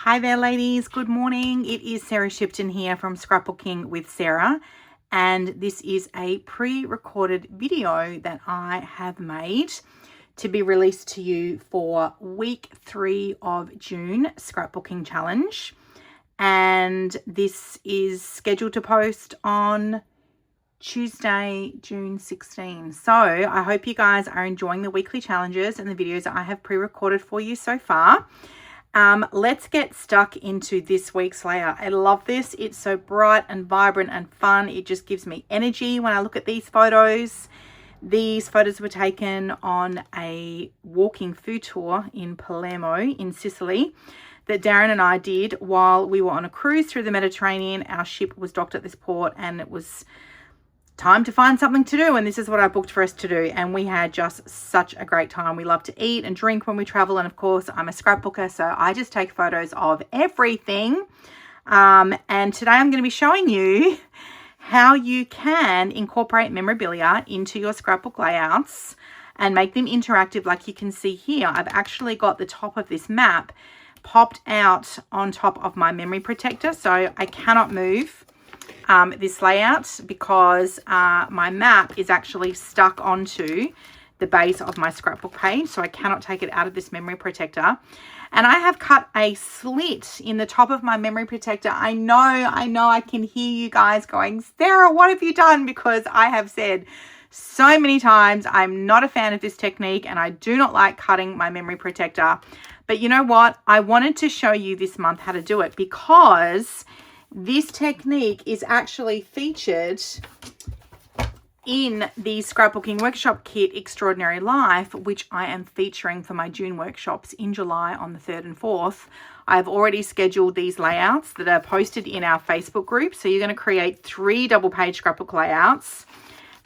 Hi there, ladies. Good morning. It is Sarah Shipton here from Scrapbooking with Sarah, and this is a pre-recorded video that I have made to be released to you for week 3 of June Scrapbooking Challenge. And this is scheduled to post on Tuesday, June 16. So I hope you guys are enjoying the weekly challenges and the videos that I have pre-recorded for you so far. Let's get stuck into this week's layout. I love this. It's so bright and vibrant and fun. It just gives me energy when I look at these photos. These photos were taken on a walking food tour in Palermo in Sicily that Darren and I did while we were on a cruise through the Mediterranean. Our ship was docked at this port and it was time to find something to do, and this is what I booked for us to do, and we had just such a great time. We love to eat and drink when we travel, and of course I'm a scrapbooker, so I just take photos of everything. And today I'm going to be showing you how you can incorporate memorabilia into your scrapbook layouts and make them interactive. Like you can see here, I've actually got the top of this map popped out on top of my memory protector, so I cannot move this layout because my map is actually stuck onto the base of my scrapbook page, so I cannot take it out of this memory protector. And I have cut a slit in the top of my memory protector. I know I can hear you guys going, Sarah, what have you done? Because I have said so many times I'm not a fan of this technique and I do not like cutting my memory protector. But you know what? I wanted to show you this month how to do it because this technique is actually featured in the Scrapbooking Workshop Kit Extraordinary Life, which I am featuring for my June workshops in July on the 3rd and 4th. I've already scheduled these layouts that are posted in our Facebook group. So you're going to create 3 double-page scrapbook layouts.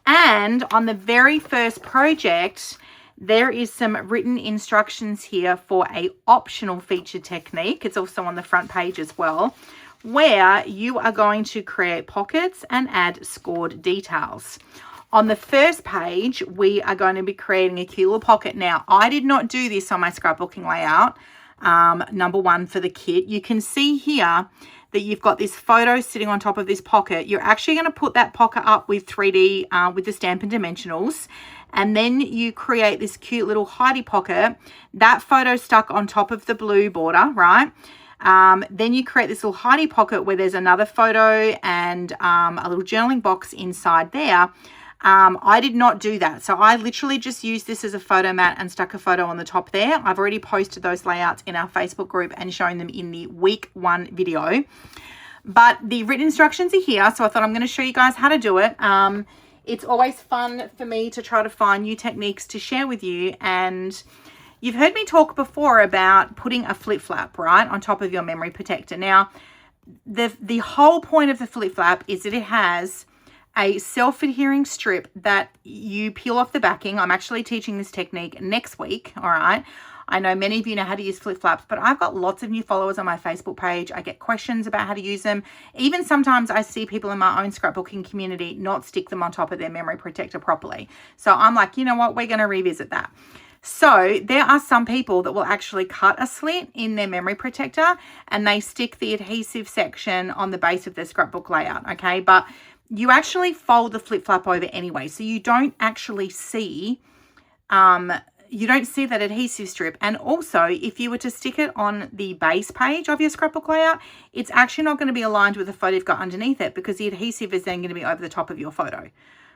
And on the very first project, there is some written instructions here for a optional feature technique. It's also on the front page as well, where you are going to create pockets and add scored details. On the first page, we are going to be creating a cute little pocket. Now, I did not do this on my scrapbooking layout, number 1 for the kit. You can see here that you've got this photo sitting on top of this pocket. You're actually going to put that pocket up with 3D, with the Stampin' Dimensionals. And then you create this cute little hidey pocket. That photo stuck on top of the blue border, right? Then you create this little hidey pocket where there's another photo and a little journaling box inside there. I did not do that. So I literally just used this as a photo mat and stuck a photo on the top there. I've already posted those layouts in our Facebook group and shown them in the week 1 video. But the written instructions are here. So I thought I'm going to show you guys how to do it. It's always fun for me to try to find new techniques to share with you. And you've heard me talk before about putting a flip flap, right, on top of your memory protector. Now, the whole point of the flip flap is that it has a self-adhering strip that you peel off the backing. I'm actually teaching this technique next week, all right? I know many of you know how to use flip flaps, but I've got lots of new followers on my Facebook page. I get questions about how to use them. Even sometimes I see people in my own scrapbooking community not stick them on top of their memory protector properly. So I'm like, you know what? We're going to revisit that. So there are some people that will actually cut a slit in their memory protector and they stick the adhesive section on the base of their scrapbook layout, okay? But you actually fold the flip flap over anyway, so you don't actually see that adhesive strip. And also, if you were to stick it on the base page of your scrapbook layout, it's actually not going to be aligned with the photo you've got underneath it because the adhesive is then going to be over the top of your photo,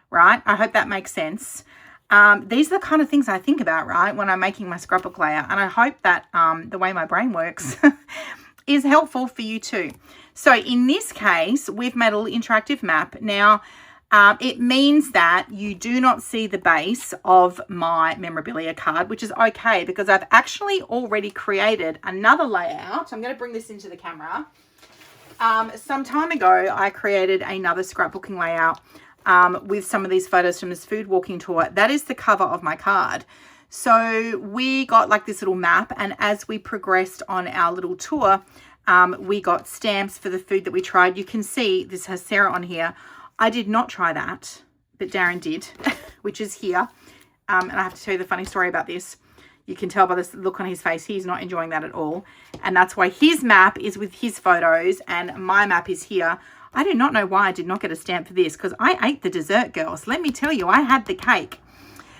right? I hope that makes sense. These are the kind of things I think about, right, when I'm making my scrapbook layout. And I hope that the way my brain works is helpful for you too. So in this case, we've made a little interactive map. Now, it means that you do not see the base of my memorabilia card, which is okay because I've actually already created another layout. I'm going to bring this into the camera. Some time ago, I created another scrapbooking layout with some of these photos from this food walking tour. That is the cover of my card. So we got like this little map, and as we progressed on our little tour, we got stamps for the food that we tried. You can see this has Sarah on here. I did not try that, but Darren did, which is here. And I have to tell you the funny story about this. You can tell by the look on his face, he's not enjoying that at all. And that's why his map is with his photos and my map is here. I do not know why I did not get a stamp for this, because I ate the dessert, girls. Let me tell you, I had the cake.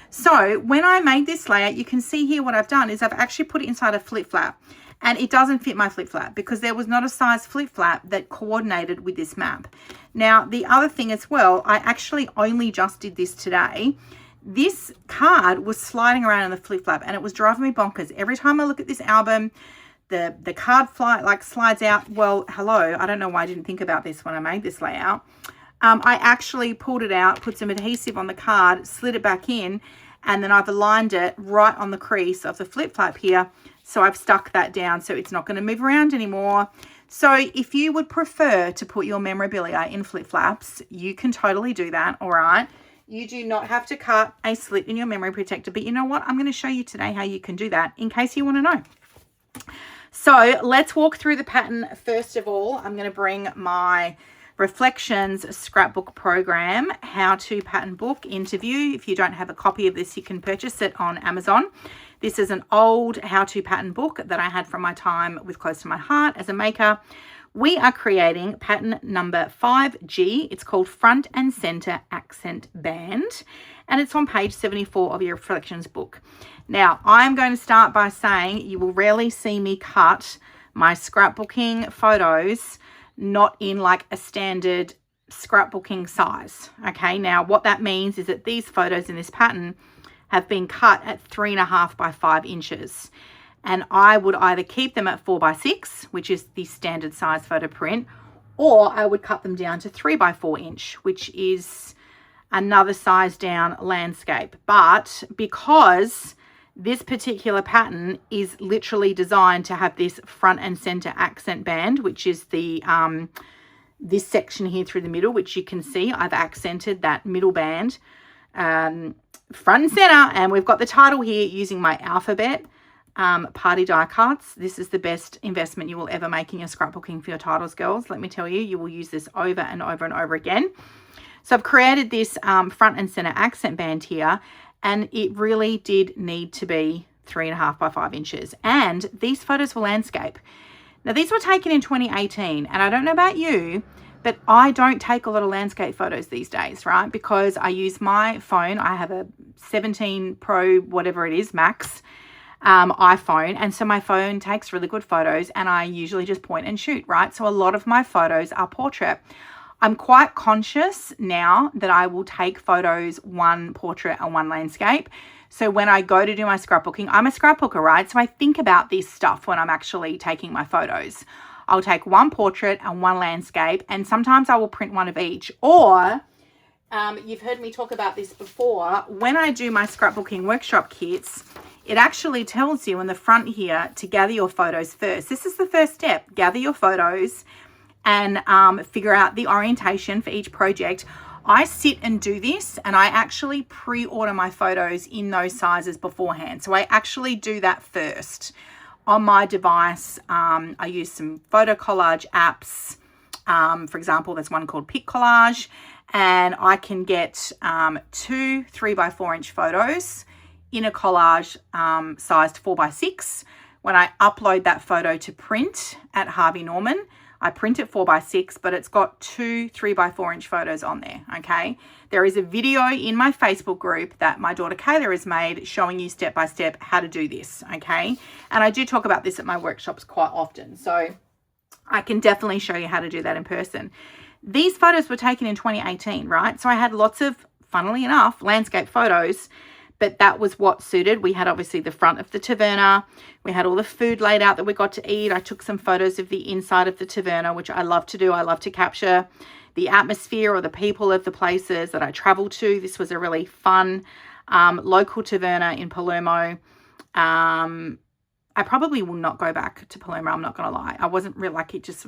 So when I made this layout, you can see here what I've done is I've actually put it inside a flip flap. And it doesn't fit my flip flap because there was not a size flip flap that coordinated with this map. Now, the other thing as well, I actually only just did this today. This card was sliding around in the flip flap and it was driving me bonkers. Every time I look at this album, the card slides out. Well, hello, I don't know why I didn't think about this when I made this layout. I actually pulled it out, put some adhesive on the card, slid it back in, and then I've aligned it right on the crease of the flip flap here. So I've stuck that down so it's not going to move around anymore. So if you would prefer to put your memorabilia in flip flaps, you can totally do that, all right? You do not have to cut a slit in your memory protector, but you know what? I'm going to show you today how you can do that in case you want to know. So let's walk through the pattern. First of all, I'm going to bring my Reflections Scrapbook Program How to Pattern Book into view. If you don't have a copy of this, you can purchase it on Amazon. This is an old How to Pattern book that I had from my time with Close to My Heart as a maker. We are creating pattern number 5G. It's called Front and Center Accent Band, and it's on page 74 of your Reflections book. Now, I'm going to start by saying you will rarely see me cut my scrapbooking photos not in like a standard scrapbooking size. Okay, now what that means is that these photos in this pattern have been cut at 3.5 by 5 inches. And I would either keep them at 4 by 6, which is the standard size photo print, or I would cut them down to 3 by 4 inch, which is another size down landscape. But because this particular pattern is literally designed to have this front and center accent band, which is the this section here through the middle, which you can see I've accented that middle band front and center. And we've got the title here using my alphabet party die cuts. This is the best investment you will ever make in your scrapbooking for your titles, girls. Let me tell you, you will use this over and over and over again. So I've created this front and center accent band here, and it really did need to be 3.5 by 5 inches. And these photos were landscape. Now, these were taken in 2018, and I don't know about you, but I don't take a lot of landscape photos these days, right? Because I use my phone. I have a 17 Pro, whatever it is, Max iPhone. And so my phone takes really good photos, and I usually just point and shoot, right? So a lot of my photos are portrait. I'm quite conscious now that I will take photos, one portrait and one landscape. So when I go to do my scrapbooking, I'm a scrapbooker, right? So I think about this stuff when I'm actually taking my photos. I'll take one portrait and one landscape, and sometimes I will print one of each. Or, you've heard me talk about this before, when I do my scrapbooking workshop kits, it actually tells you in the front here to gather your photos first. This is the first step, gather your photos and figure out the orientation for each project. I sit and do this, and I actually pre-order my photos in those sizes beforehand. So I actually do that first. On my device, I use some photo collage apps. For example, there's one called Pic Collage, and I can get 2 3 by 4 inch photos in a collage sized 4 by 6. When I upload that photo to print at Harvey Norman, I print it 4 by 6, but it's got 2 3 by 4 inch photos on there, okay? There is a video in my Facebook group that my daughter Kayla has made showing you step by step how to do this, okay? And I do talk about this at my workshops quite often, so I can definitely show you how to do that in person. These photos were taken in 2018, right? So I had lots of, funnily enough, landscape photos, but that was what suited. We had obviously the front of the taverna. We had all the food laid out that we got to eat. I took some photos of the inside of the taverna, which I love to do. I love to capture the atmosphere or the people of the places that I travel to. This was a really fun local taverna in Palermo. I probably will not go back to Palermo, I'm not going to lie. I wasn't really, like, it just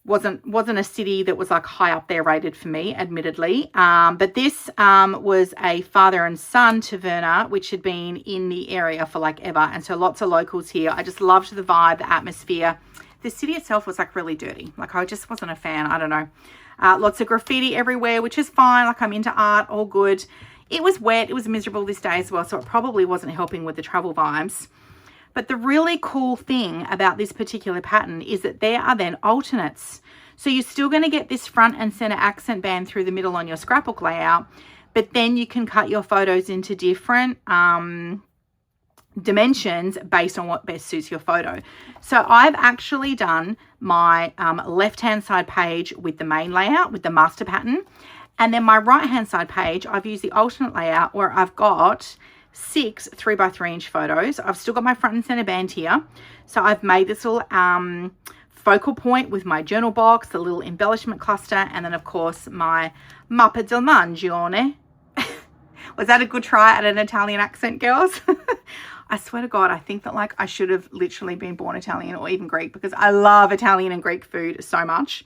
wasn't a city that was like high up there rated for me, admittedly. But this was a father and son taverna, which had been in the area for like ever. And so lots of locals here. I just loved the vibe, the atmosphere. The city itself was like really dirty. Like, I just wasn't a fan. I don't know. Lots of graffiti everywhere, which is fine. Like, I'm into art, all good. It was wet, it was miserable this day as well, so it probably wasn't helping with the travel vibes. But the really cool thing about this particular pattern is that there are then alternates. So you're still going to get this front and center accent band through the middle on your scrapbook layout, but then you can cut your photos into different dimensions based on what best suits your photo. So I've actually done my left-hand side page with the main layout, with the master pattern. And then my right-hand side page, I've used the alternate layout where I've got 6 3x3 inch photos. I've still got my front and center band here. So I've made this little focal point with my journal box, the little embellishment cluster, and then of course my Mappa del Mangione. Was that a good try at an Italian accent, girls? I swear to God, I think that like I should have literally been born Italian or even Greek, because I love Italian and Greek food so much.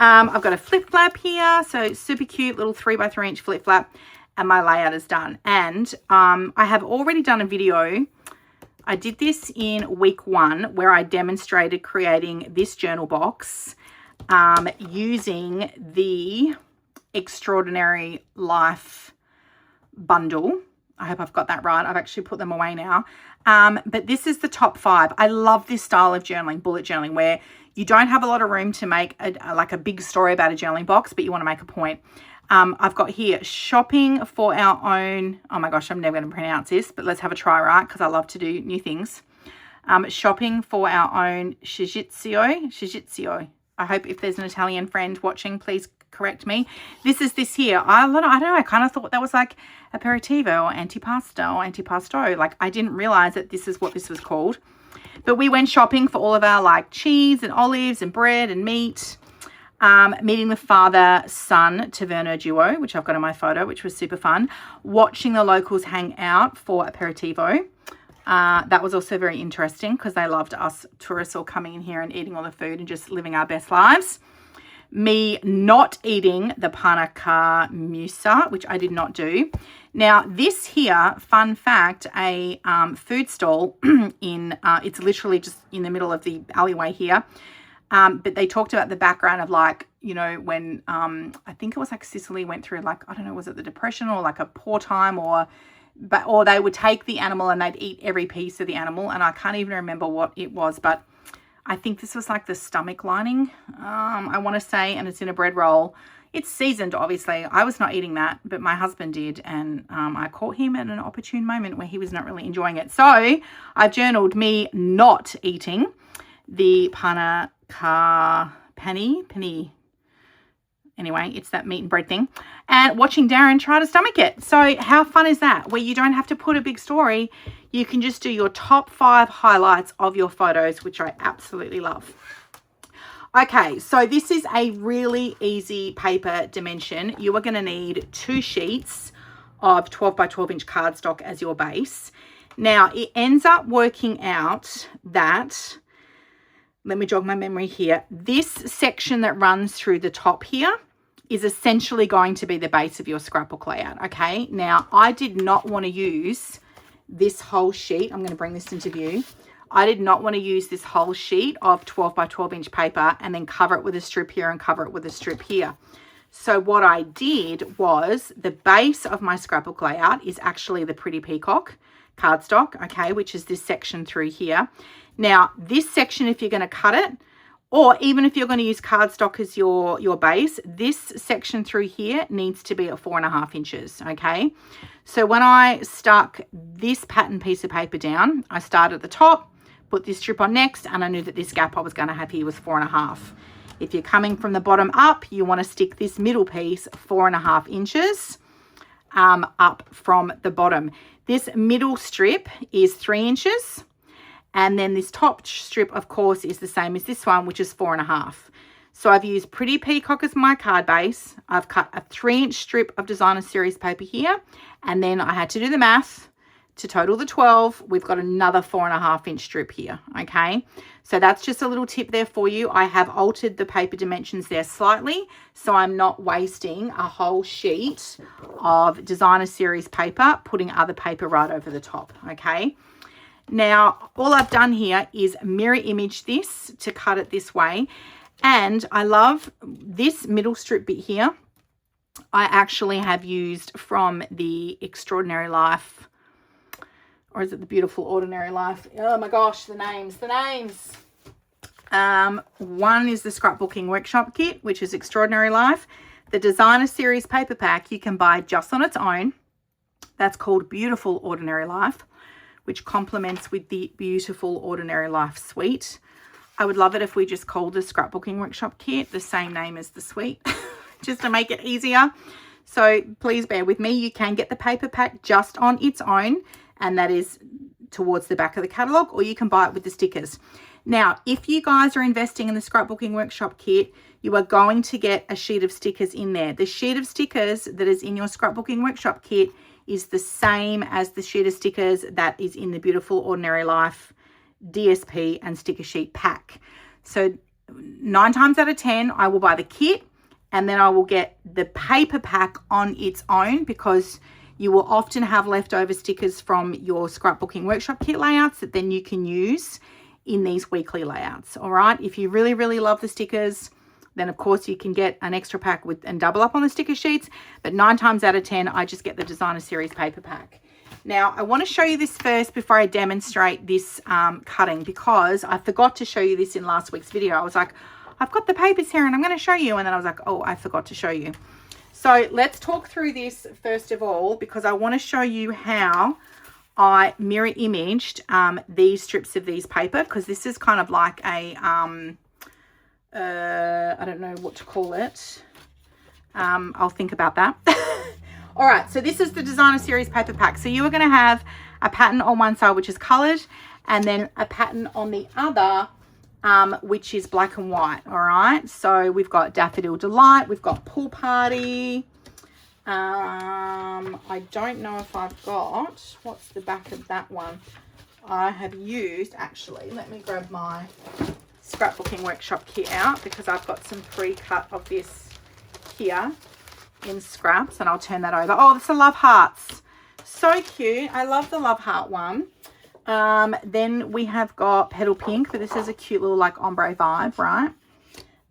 I've got a flip flap here, so super cute little 3x3 inch flip flap, and my layout is done. And I have already done a video. I did this in week 1 where I demonstrated creating this journal box using the Extraordinary Life bundle. I hope I've got that right. I've actually put them away now. But this is the top 5. I love this style of journaling, bullet journaling, where you don't have a lot of room to make like a big story about a journaling box, but you want to make a point. I've got here shopping for our own, oh my gosh, I'm never going to pronounce this, but let's have a try, right? Because I love to do new things. Shopping for our own Shizizio. I hope if there's an Italian friend watching, please correct me. This is this here. I don't know, I kind of thought that was like aperitivo or antipasto. Like I didn't realize that this is what this was called. But we went shopping for all of our like cheese and olives and bread and meat. Meeting the father-son taverno duo, which I've got in my photo, which was super fun. Watching the locals hang out for aperitivo. That was also very interesting because they loved us tourists all coming in here and eating all the food and just living our best lives. Me not eating the panna musa, which I did not do. Now this here, fun fact, a food stall in, it's literally just in the middle of the alleyway here. But they talked about the background of like, you know, when I think it was like Sicily went through like, I don't know, was it the Depression or like a poor time, or they would take the animal and they'd eat every piece of the animal. And I can't even remember what it was, but I think this was like the stomach lining, I want to say, and it's in a bread roll. It's seasoned, obviously. I was not eating that, but my husband did, and I caught him at an opportune moment where he was not really enjoying it. So I journaled me not eating the panna penny. Anyway, it's that meat and bread thing. And watching Darren try to stomach it. So how fun is that? Where you don't have to put a big story. You can just do your top 5 highlights of your photos, which I absolutely love. Okay, so this is a really easy paper dimension. You are going to need 2 sheets of 12 by 12 inch cardstock as your base. Now, it ends up working out that, let me jog my memory here, this section that runs through the top here is essentially going to be the base of your scrapbook layout, okay? Now, I did not want to use this whole sheet. I'm going to bring this into view. I did not want to use this whole sheet of 12 by 12 inch paper and then cover it with a strip here and cover it with a strip here. So what I did was, the base of my scrapbook layout is actually the Pretty Peacock cardstock, okay, which is this section through here. Now, this section, if you're going to cut it, or even if you're going to use cardstock as your base, this section through here needs to be at 4.5 inches, okay? So when I stuck this pattern piece of paper down, I started at the top, put this strip on next, and I knew that this gap I was going to have here was 4.5. If you're coming from the bottom up, you want to stick this middle piece 4.5 inches up from the bottom. This middle strip is 3 inches. And then this top strip, of course, is the same as this one, which is 4.5. So I've used Pretty Peacock as my card base. I've cut a 3-inch strip of Designer Series paper here. And then I had to do the math to total the 12. We've got another 4.5-inch strip here, okay? So that's just a little tip there for you. I have altered the paper dimensions there slightly, so I'm not wasting a whole sheet of Designer Series paper, putting other paper right over the top, okay? Now, all I've done here is mirror image this to cut it this way. And I love this middle strip bit here. I actually have used from the Extraordinary Life, or is it the Beautiful Ordinary Life? Oh my gosh, the names. One is the Scrapbooking Workshop Kit, which is Extraordinary Life. The Designer Series paper pack you can buy just on its own. That's called Beautiful Ordinary Life, which complements with the Beautiful Ordinary Life suite. I would love it if we just called the Scrapbooking Workshop Kit the same name as the suite, just to make it easier. So please bear with me. You can get the paper pack just on its own, and that is towards the back of the catalogue, or you can buy it with the stickers. Now, if you guys are investing in the Scrapbooking Workshop Kit, you are going to get a sheet of stickers in there. The sheet of stickers that is in your Scrapbooking Workshop Kit is the same as the sheet of stickers that is in the Beautiful Ordinary Life DSP and sticker sheet pack. So 9 times out of 10, I will buy the kit, and then I will get the paper pack on its own, because you will often have leftover stickers from your Scrapbooking Workshop Kit layouts that then you can use in these weekly layouts. All right, if you really, really love the stickers, then of course you can get an extra pack with and double up on the sticker sheets. But 9 times out of 10, I just get the Designer Series paper pack. Now, I want to show you this first before I demonstrate this cutting, because I forgot to show you this in last week's video. I was like, I've got the papers here and I'm going to show you. And then I was like, oh, I forgot to show you. So let's talk through this first of all, because I want to show you how I mirror imaged these strips of these paper, because this is kind of like a, I don't know what to call it. I'll think about that. All right, so this is the Designer Series paper pack. So you are going to have a pattern on one side, which is colored, and then a pattern on the other, which is black and white. All right, so we've got Daffodil Delight, we've got Pool Party. I don't know if I've got, what's the back of that one? I have used, actually, let me grab my Scrapbooking Workshop Kit out, because I've got some pre-cut of this here in scraps, and I'll turn that over. Oh, it's the Love Hearts. So cute. I love the Love Heart one. Then we have got Petal Pink, but this is a cute little like ombre vibe, right?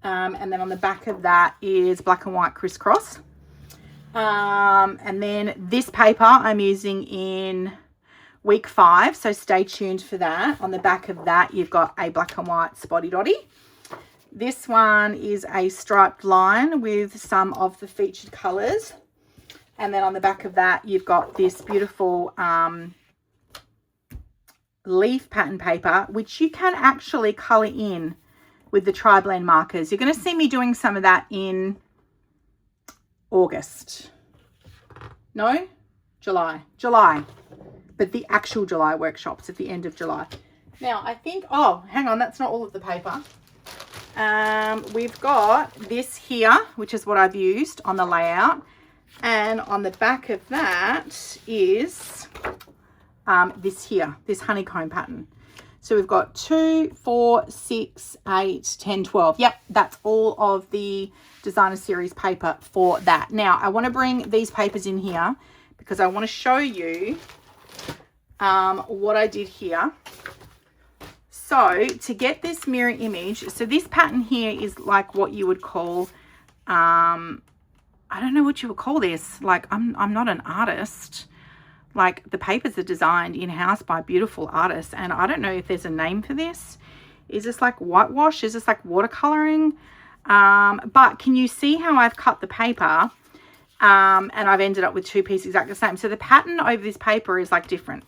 And then on the back of that is Black and White Crisscross. And then this paper I'm using in week 5, so stay tuned for that. On the back of that, you've got a black and white Spotty Dotty. This one is a striped line with some of the featured colors. And then on the back of that, you've got this beautiful leaf pattern paper, which you can actually color in with the tri-blend markers. You're going to see me doing some of that in August. No? July. But the actual July workshops at the end of July. Now, I think, oh, hang on, that's not all of the paper. We've got this here, which is what I've used on the layout. And on the back of that is this here, this honeycomb pattern. So we've got 2, 4, 6, 8, 10, 12. Yep, that's all of the Designer Series paper for that. Now, I want to bring these papers in here because I want to show you what I did here. So to get this mirror image, so this pattern here is like what you would call, I don't know what you would call this. Like I'm not an artist. Like the papers are designed in-house by beautiful artists, and I don't know if there's a name for this. Is this like whitewash? Is this like watercoloring? But can you see how I've cut the paper and I've ended up with 2 pieces exactly the same? So the pattern over this paper is like different,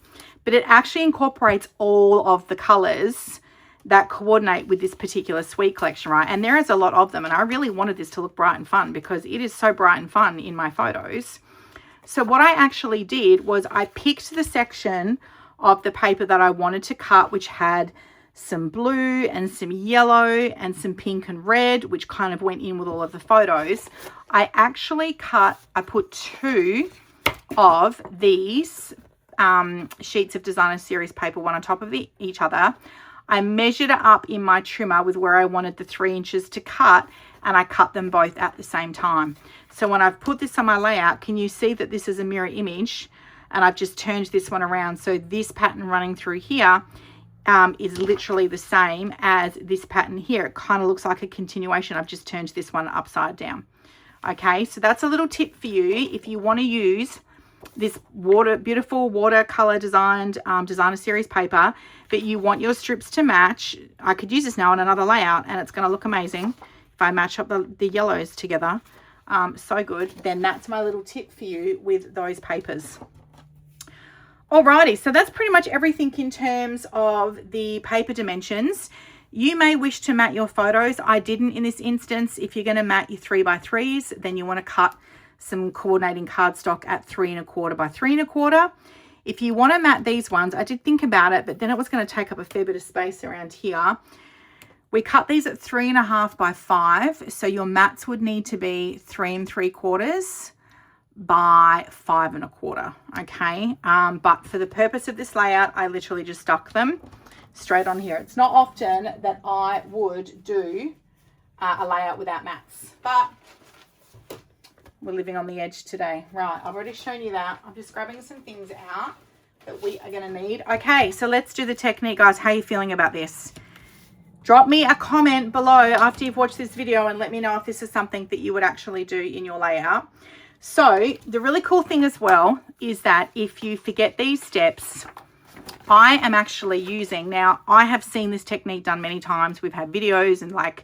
but it actually incorporates all of the colors that coordinate with this particular suite collection, right? And there is a lot of them, and I really wanted this to look bright and fun because it is so bright and fun in my photos. So what I actually did was I picked the section of the paper that I wanted to cut, which had some blue and some yellow and some pink and red, which kind of went in with all of the photos. I actually put 2 of these sheets of Designer Series paper, one on top of each other. I measured it up in my trimmer with where I wanted the 3 inches to cut, and I cut them both at the same time. So when I've put this on my layout, can you see that this is a mirror image? And I've just turned this one around. So this pattern running through here is literally the same as this pattern here. It kind of looks like a continuation. I've just turned this one upside down. Okay, so that's a little tip for you if you want to use this beautiful watercolor designed designer series paper, but you want your strips to match. I could use this now on another layout and it's going to look amazing if I match up the yellows together. So good. Then that's my little tip for you with those papers. Alrighty, so that's pretty much everything in terms of the paper dimensions. You may wish to mat your photos. I didn't in this instance. If you're going to mat your 3x3s, then you want to cut some coordinating cardstock at 3 1/4 by 3 1/4. If you want to mat these ones, I did think about it, but then it was going to take up a fair bit of space around here. We cut these at 3 1/2 by 5, so your mats would need to be 3 3/4 by 5 1/4. Okay, but for the purpose of this layout, I literally just stuck them straight on here. It's not often that I would do a layout without mats, but we're living on the edge today. Right, I've already shown you that. I'm just grabbing some things out that we are going to need. Okay, so let's do the technique, guys. How are you feeling about this? Drop me a comment below after you've watched this video and let me know if this is something that you would actually do in your layout. So the really cool thing as well is that if you forget these steps, I am actually using, now I have seen this technique done many times. We've had videos and like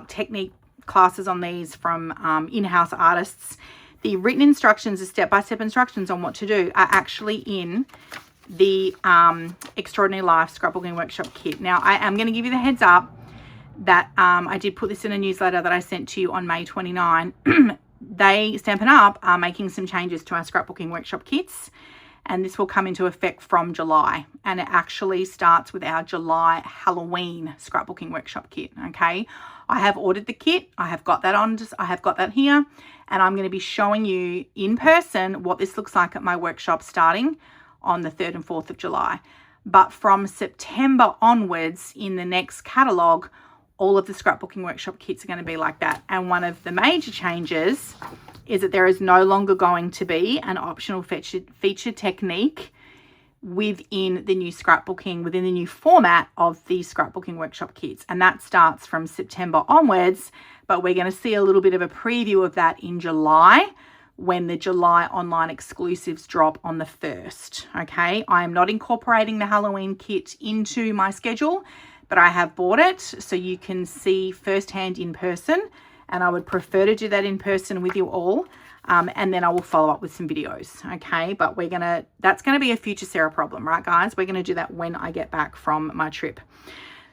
technique classes on these from in-house artists. The written instructions, the step-by-step instructions on what to do are actually in the Extraordinary Life Scrapbooking Workshop Kit. Now I am going to give you the heads up that I did put this in a newsletter that I sent to you on May 29. They, Stampin' Up, are making some changes to our Scrapbooking Workshop kits, and this will come into effect from July, and it actually starts with our July Halloween Scrapbooking Workshop Kit. Okay, I have ordered the kit. I have got that on. I have got that here, and I'm going to be showing you in person what this looks like at my workshop starting on the 3rd and 4th of July. But from September onwards, in the next catalogue, all of the Scrapbooking Workshop kits are going to be like that. And one of the major changes is that there is no longer going to be an optional feature technique within the new scrapbooking, within the new format of the Scrapbooking Workshop kits. And that starts from September onwards, but we're going to see a little bit of a preview of that in July when the July online exclusives drop on the 1st. Okay, I am not incorporating the Halloween kit into my schedule, but I have bought it so you can see firsthand in person, and I would prefer to do that in person with you all, and then I will follow up with some videos. Okay, but that's gonna be a future Sarah problem, right guys? We're gonna do that when I get back from my trip.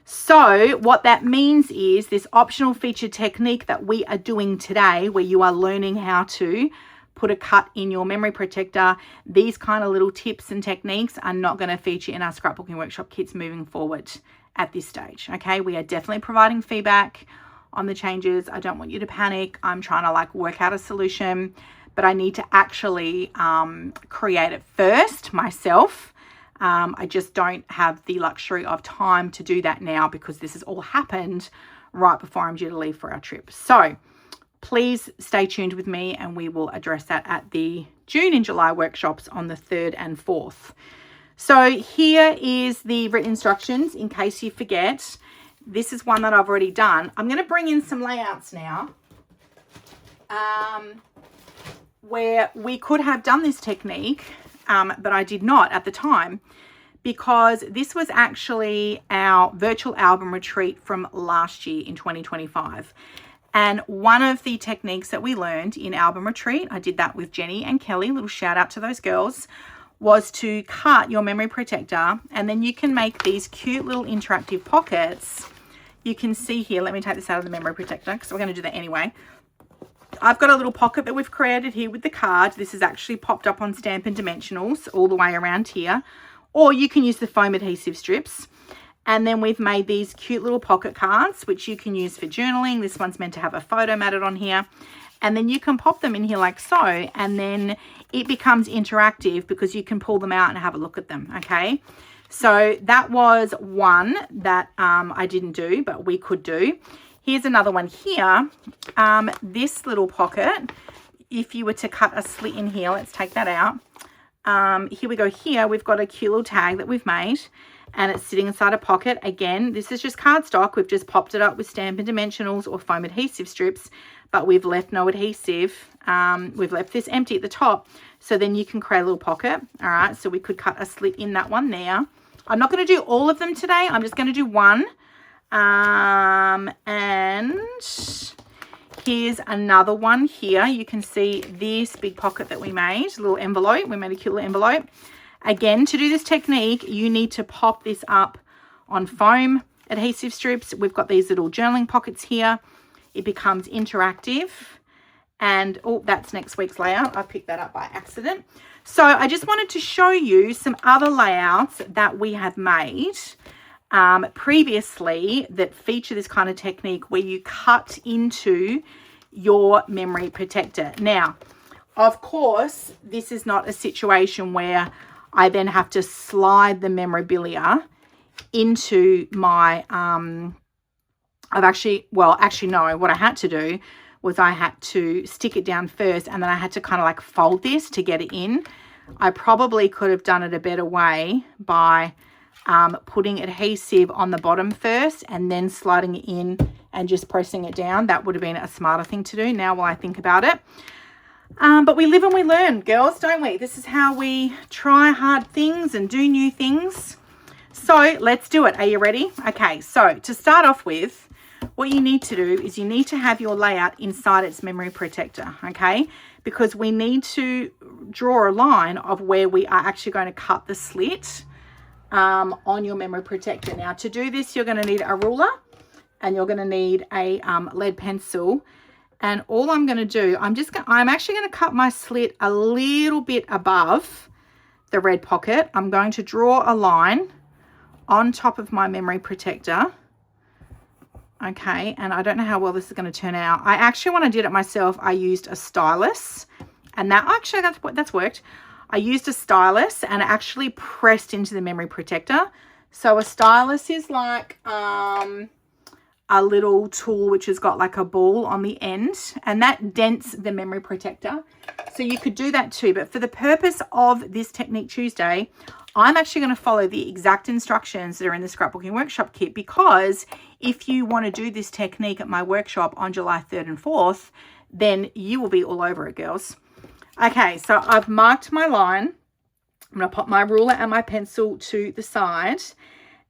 So what that means is this optional feature technique that we are doing today, where you are learning how to put a cut in your memory protector, these kind of little tips and techniques are not going to feature in our Scrapbooking Workshop kits moving forward at this stage. Okay, we are definitely providing feedback on the changes. I don't want you to panic. I'm trying to like work out a solution, but I need to actually create it first myself. I just don't have the luxury of time to do that now because this has all happened right before I'm due to leave for our trip. So please stay tuned with me and we will address that at the June and July workshops on the 3rd and 4th. So here is the written instructions in case you forget. This is one that I've already done. I'm going to bring in some layouts now where we could have done this technique, but I did not at the time because this was actually our virtual album retreat from last year in 2025. And one of the techniques that we learned in album retreat, I did that with Jenny and Kelly, little shout out to those girls, was to cut your memory protector, and then you can make these cute little interactive pockets. You can see here, let me take this out of the memory protector because we're going to do that anyway. I've got a little pocket that we've created here with the card. This is actually popped up on Stampin' Dimensionals all the way around here, or you can use the foam adhesive strips. And then we've made these cute little pocket cards, which you can use for journaling. This one's meant to have a photo matted on here. And then you can pop them in here like so, and then it becomes interactive because you can pull them out and have a look at them, okay? So that was one that I didn't do, but we could do. Here's another one here. This little pocket, if you were to cut a slit in here, let's take that out. Here we go here. We've got a cute little tag that we've made. and it's sitting inside a pocket. Again, this is just cardstock. We've just popped it up with Stampin' Dimensionals or foam adhesive strips, but we've left no adhesive. We've left this empty at the top, so then you can create a little pocket. All right, so we could cut a slit in that one there. I'm not going to do all of them today. I'm just going to do one. And here's another one here. You can see this big pocket that we made, a little envelope. We made a cute little envelope. Again, to do this technique, you need to pop this up on foam adhesive strips. We've got these little journaling pockets here. It becomes interactive. And, oh, that's next week's layout. I picked that up by accident. So I just wanted to show you some other layouts that we have made previously that feature this kind of technique where you cut into your memory protector. Now, of course, this is not a situation where I then have to slide the memorabilia into my, no, what I had to do was I had to stick it down first, and then I had to kind of like fold this to get it in. I probably could have done it a better way by putting adhesive on the bottom first and then sliding it in and just pressing it down. That would have been a smarter thing to do now while I think about it. But we live and we learn, girls, don't we? This is how we try hard things and do new things. So let's do it. Are you ready? Okay, so to start off with, what you need to do is you need to have your layout inside its memory protector, okay? Because we need to draw a line of where we are actually going to cut the slit on your memory protector. Now, to do this, you're going to need a ruler and you're going to need a lead pencil. And all I'm going to do, I'm actually going to cut my slit a little bit above the red pocket. I'm going to draw a line on top of my memory protector. Okay, and I don't know how well this is going to turn out. I actually, when I did it myself, I used a stylus, and that's worked. I used a stylus and actually pressed into the memory protector. So a stylus is like a little tool which has got like a ball on the end, and that dents the memory protector. So you could do that too, but for the purpose of this Technique Tuesday, I'm actually going to follow the exact instructions that are in the Scrapbooking Workshop Kit, because if you want to do this technique at my workshop on July 3rd and 4th, then you will be all over it, girls. Okay, so I've marked my line. I'm going to pop my ruler and my pencil to the side.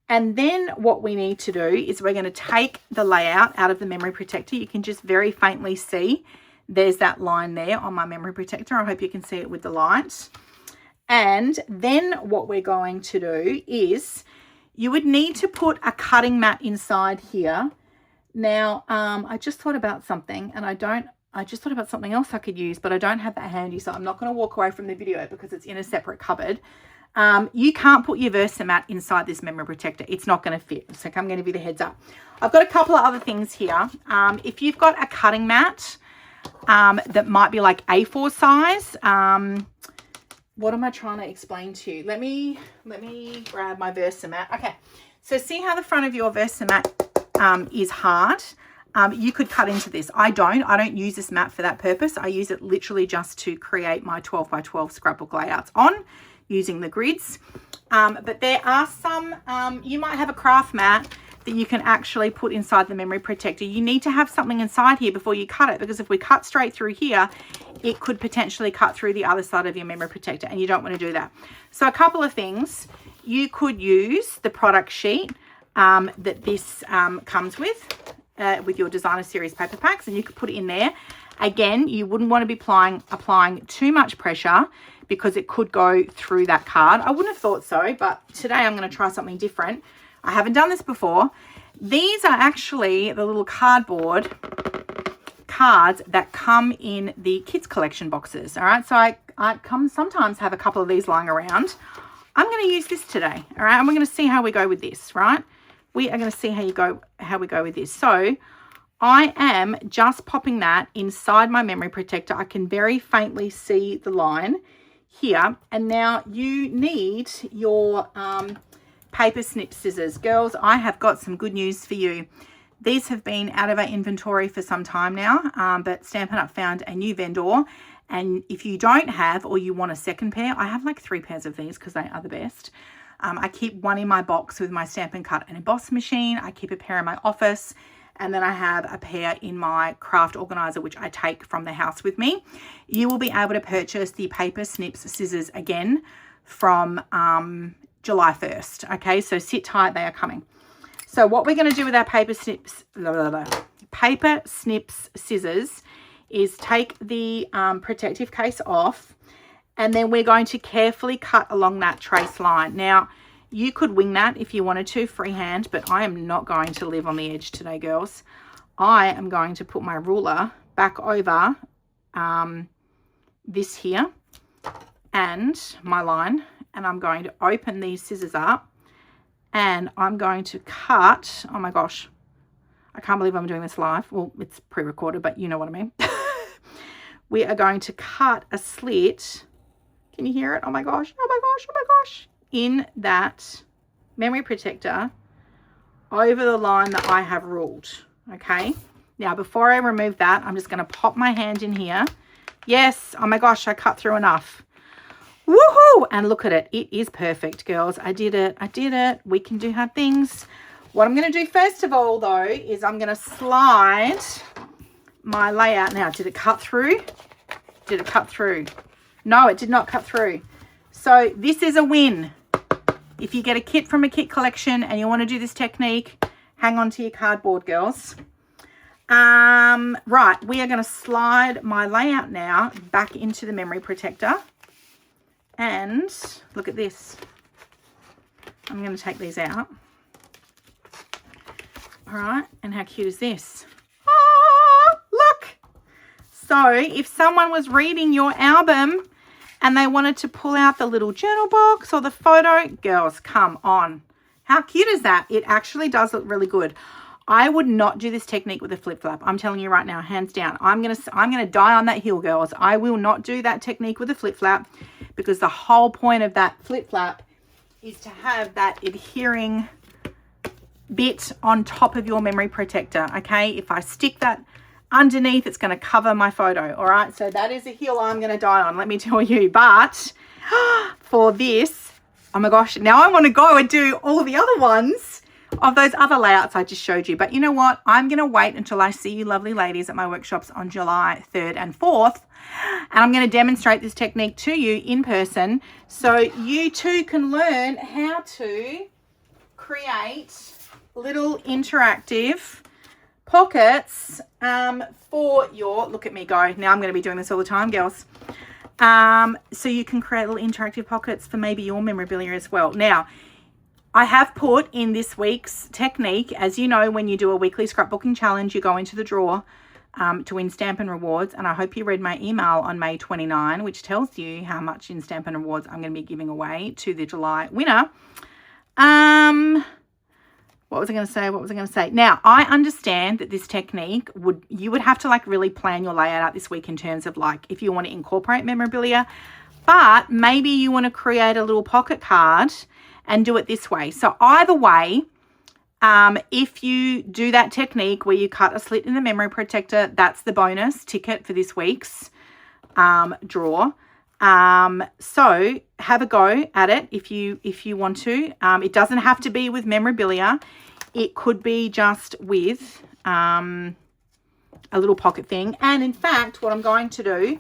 And then what we need to do is we're going to take the layout out of the memory protector. You can just very faintly see there's that line there on my memory protector. I hope you can see it with the light. And then what we're going to do is you would need to put a cutting mat inside here. Now, I just thought about something, and I just thought about something else I could use, but I don't have that handy, so I'm not going to walk away from the video because it's in a separate cupboard. You can't put your Versamat inside this memory protector. It's not going to fit. So I'm going to give you the heads up. I've got a couple of other things here. If you've got a cutting mat that might be like A4 size, what am I trying to explain to you? Let me grab my Versamat. Okay, so see how the front of your Versamat is hard? You could cut into this. I don't use this mat for that purpose. I use it literally just to create my 12 by 12 scrapbook layouts on using the grids. But there are some, you might have a craft mat that you can actually put inside the memory protector. You need to have something inside here before you cut it, because if we cut straight through here, it could potentially cut through the other side of your memory protector, and you don't want to do that. So a couple of things. You could use the product sheet that this comes with your designer series paper packs, and you could put it in there. Again, you wouldn't want to be applying too much pressure because it could go through that card. I wouldn't have thought so, but today I'm going to try something different. I haven't done this before. These are actually the little cardboard cards that come in the kids collection boxes. All right, so I sometimes have a couple of these lying around. I'm going to use this today. All right, and we're going to see how we go with this. Right, we are going to see how we go with this. So I am just popping that inside my memory protector. I can very faintly see the line here. And now you need your paper snip scissors. Girls, I have got some good news for you. These have been out of our inventory for some time now, but Stampin' Up found a new vendor. And if you don't have, or you want a second pair, I have like 3 pairs of these because they are the best. I keep one in my box with my Stampin' Cut and Emboss machine. I keep a pair in my office. And then I have a pair in my craft organizer, which I take from the house with me. You will be able to purchase the paper snips scissors again from July 1st. Okay, so sit tight, they are coming. So what we're going to do with our paper snips scissors is take the protective case off, and then we're going to carefully cut along that trace line. Now, you could wing that if you wanted to freehand, but I am not going to live on the edge today, girls. I am going to put my ruler back over this here and my line, and I'm going to open these scissors up, and I'm going to cut. Oh my gosh, I can't believe I'm doing this live. Well, it's pre-recorded, but you know what I mean. We are going to cut a slit. Can you hear it? Oh my gosh, oh my gosh, oh my gosh. In that memory protector over the line that I have ruled. Okay, now before I remove that, I'm just going to pop my hand in here. Yes, oh my gosh, I cut through enough. Woohoo! And look at it, it is perfect, girls. I did it. We can do hard things. What I'm going to do first of all though is I'm going to slide my layout. Now, did it cut through? Did it cut through? No, it did not cut through. So this is a win. If you get a kit from a kit collection and you want to do this technique, hang on to your cardboard, girls. Right, we are going to slide my layout now back into the memory protector. And look at this. I'm going to take these out. All right, and how cute is this? Oh, look. So if someone was reading your album and they wanted to pull out the little journal box or the photo, girls, come on. How cute is that? It actually does look really good. I would not do this technique with a flip flap. I'm telling you right now, hands down. I'm gonna die on that hill, girls. I will not do that technique with a flip flap, because the whole point of that flip flap is to have that adhering bit on top of your memory protector. Okay, if I stick that underneath, it's going to cover my photo. All right, so that is a hill I'm going to die on, let me tell you. But for this, oh my gosh, now I want to go and do all the other ones of those other layouts I just showed you. But you know what, I'm going to wait until I see you lovely ladies at my workshops on July 3rd and 4th, and I'm going to demonstrate this technique to you in person, so you too can learn how to create little interactive pockets for your, look at me go, now I'm going to be doing this all the time, girls. So you can create little interactive pockets for maybe your memorabilia as well. Now, I have put in this week's technique, as you know, when you do a weekly scrapbooking challenge, you go into the draw to win Stampin' Rewards, and I hope you read my email on May 29, which tells you how much in Stampin' Rewards I'm going to be giving away to the July winner. What was I going to say? Now, I understand that this technique you would have to like really plan your layout out this week in terms of like if you want to incorporate memorabilia, but maybe you want to create a little pocket card and do it this way. So either way, if you do that technique where you cut a slit in the memory protector, that's the bonus ticket for this week's draw. So have a go at it if you want to. It doesn't have to be with memorabilia. It could be just with a little pocket thing. And in fact, what I'm going to do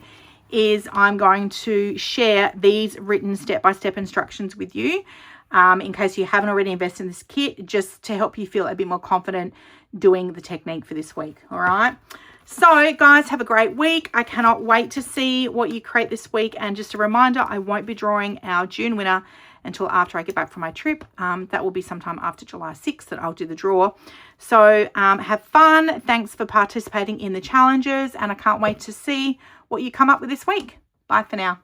is I'm going to share these written step-by-step instructions with you in case you haven't already invested in this kit, just to help you feel a bit more confident doing the technique for this week. All right. So guys, have a great week. I cannot wait to see what you create this week. And just a reminder, I won't be drawing our June winner until after I get back from my trip. That will be sometime after July 6th that I'll do the draw. So have fun. Thanks for participating in the challenges, and I can't wait to see what you come up with this week. Bye for now.